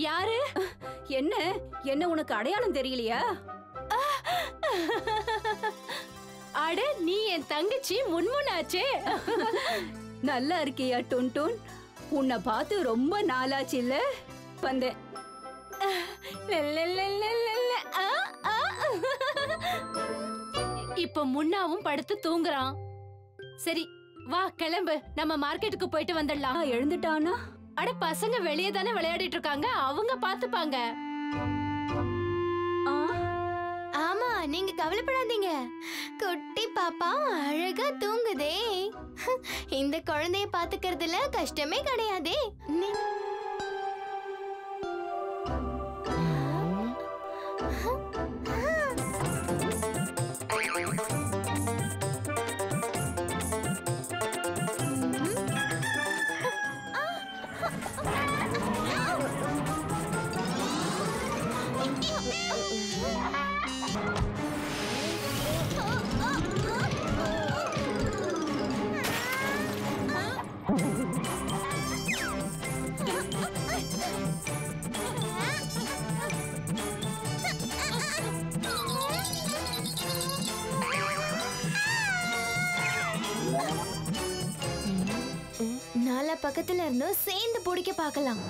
யாரு? என்ன என்ன உனக்கு அடையாளம் தெரியலையா? அட, நீ என் தங்கச்சி முன்முனாச்சே. நல்லா இருக்கியா டொன்டோன்? உன்னை பார்த்து ரொம்ப நாளாச்சு இல்ல? வந்தேன். இப்ப முன்னாவும் படுத்து தூங்குறான். சரி வா கிளம்பு, நம்ம மார்க்கெட்டுக்கு போயிட்டு வந்துடலாம். எழுந்துட்டானா? அட, பசங்க வெளியே தானே விளையாடிட்டு இருக்காங்க, அவங்க பாத்துப்பாங்க. ஆமா, நீங்க கவலைப்படாதீங்க. குட்டி பாப்பா அழகா தூங்குதே. இந்த குழந்தைய பாத்துக்கிறதுல கஷ்டமே கிடையாதே. நாலா பக்கத்துல இருந்தும் சேர்ந்து பிடிக்க பார்க்கலாம்.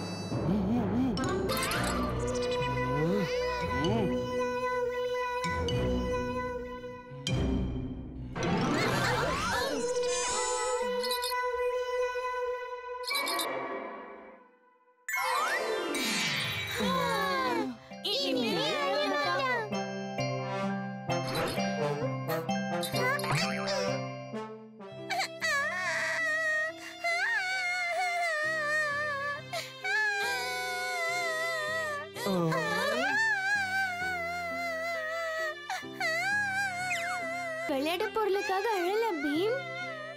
விளையாட்டு பொருளுக்காக அழல பீம்,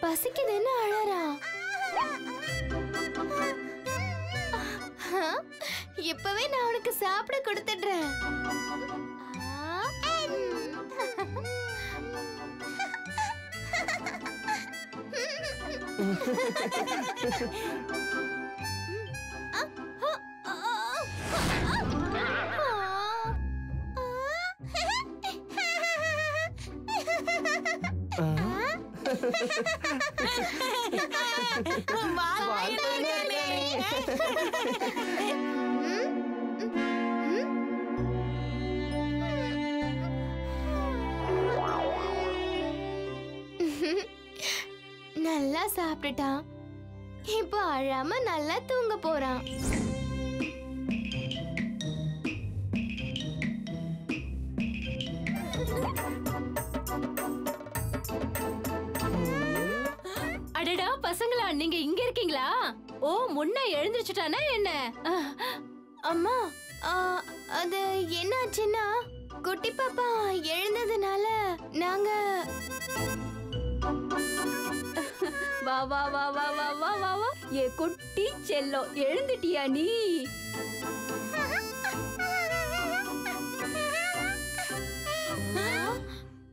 பசிக்குதுன்னு அழறா. இப்பவே நான் உனக்கு சாப்பிட கொடுத்துடுறேன். நல்லா சாப்பிட்டுட்டான். இப்போ அழாம நல்லா தூங்க போறான். அடடா பசங்களா, நீங்க இங்க இருக்கீங்களா? ஓ, முன்ன எழுந்திருச்சுட்டானா என்ன? அம்மா, அது என்னாச்சுன்னா குட்டி பாப்பா எழுந்ததுனால நாங்க வா வா வா வா வா வா வா வா, ஏ குட்டி செல்லம், எழுந்துட்டியா நீ?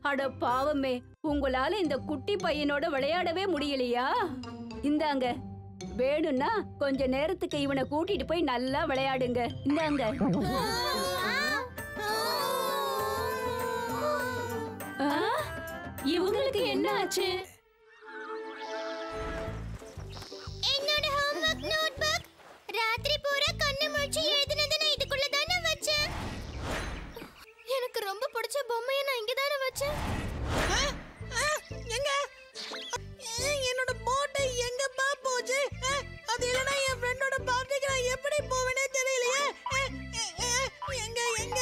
அட பாவமே, உங்களால இந்த குட்டி பையனோட விளையாடவே முடியலையா? இந்தாங்க, வேணும்னா கொஞ்ச நேரத்துக்கு இவனை கூட்டிட்டு போய் நல்லா விளையாடுங்க. இந்தாங்க. இவங்களுக்கு என்ன ஆச்சு? என்னோட ஹோம்வொர்க் நோட்புக் ராத்திரி பூரா கண்ணு முழிச்சு எழுதினது நான் இதுக்குள்ள தான வச்சேன். எனக்கு ரொம்ப பிடிச்ச பொம்மையை நான் இங்க தான வச்சேன். எங்க என்னோட போட்டை எங்க பா போச்சு? அது இல்லனா என் ஃப்ரெண்டோட பார்ட்டிக்கு நான் எப்படி போவேனே தெரியலையே. எங்க எங்க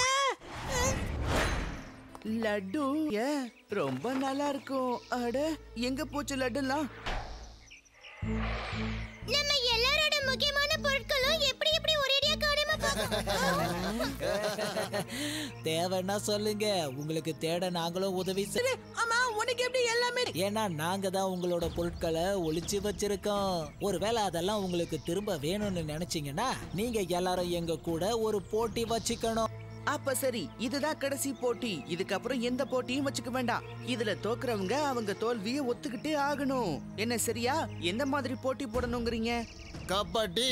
லட்டு ரொம்ப நல்லா இருக்கும். அட, எங்க போச்சு லட்டுலாம்? நம்ம எல்லாரோட முக்கியமான பொருட்களும் எப்படி எப்படி ஒரேடியா காணாம போகும். தேவைன்னா சொல்லுங்க, உங்களுக்கு தேட நாங்களும் உதவி செய்றோம். ஆமா, உனக்கு எப்படி எல்லாமே? ஏன்னா நாங்க தான் உங்களோட பொருட்களை ஒளிச்சு வச்சிருக்கோம். ஒருவேளை அதெல்லாம் உங்களுக்கு திரும்ப வேணும்னு நினைச்சீங்கன்னா நீங்க எல்லாரும் எங்க கூட ஒரு போட்டி வச்சுக்கணும். அப்ப சரி, இதுதான் கடைசி போட்டி. இதுக்கப்புறம் எந்த போட்டியும் வச்சுக்க வேண்டாம். இதுல தோக்குறவங்க அவங்க தோல்வியை ஒத்துக்கிட்டே ஆகணும். என்ன சரியா? எந்த மாதிரி போட்டி போடணுங்கிறீங்க? கபடி.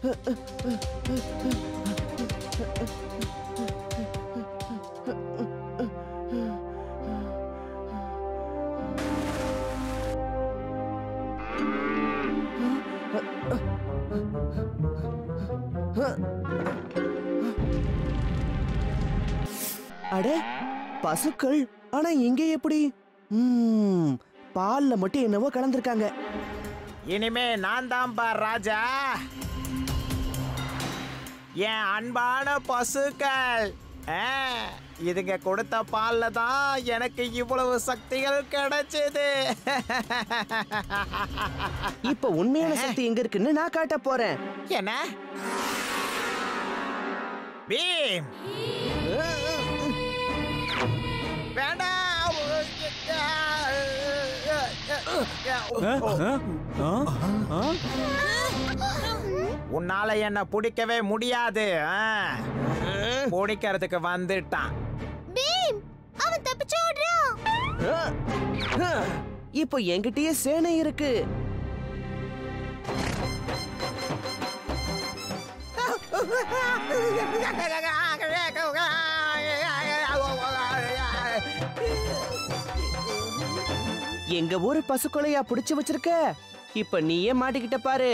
அட பசுக்கள், ஆனா இங்க எப்படி? பால்ல மட்டும் என்னவோ கலந்திருக்காங்க. இனிமே நான் தான் பார் ராஜா. என் அன்பான பசுக்கள், இதுங்க கொடுத்த பால்ல தான் எனக்கு இவ்வளவு சக்திகள் கிடைச்சது. இப்ப உண்மையான சக்தி எங்க இருக்குன்னு நான் காட்ட போறேன். என்ன? பீம், வேண்டாம். உன்னால என்ன பிடிக்கவே முடியாது. பிடிக்கிறதுக்கு வந்துட்டான். பீம், அவன் தப்பிச்சு ஓடுறான். இப்போ என்கிட்டயே சேனை இருக்கு. எங்க ஊரு பசுக்கொலையா புடிச்சு வச்சிருக்க? இப்ப நீயே மாட்டிக்கிட்ட பாரு.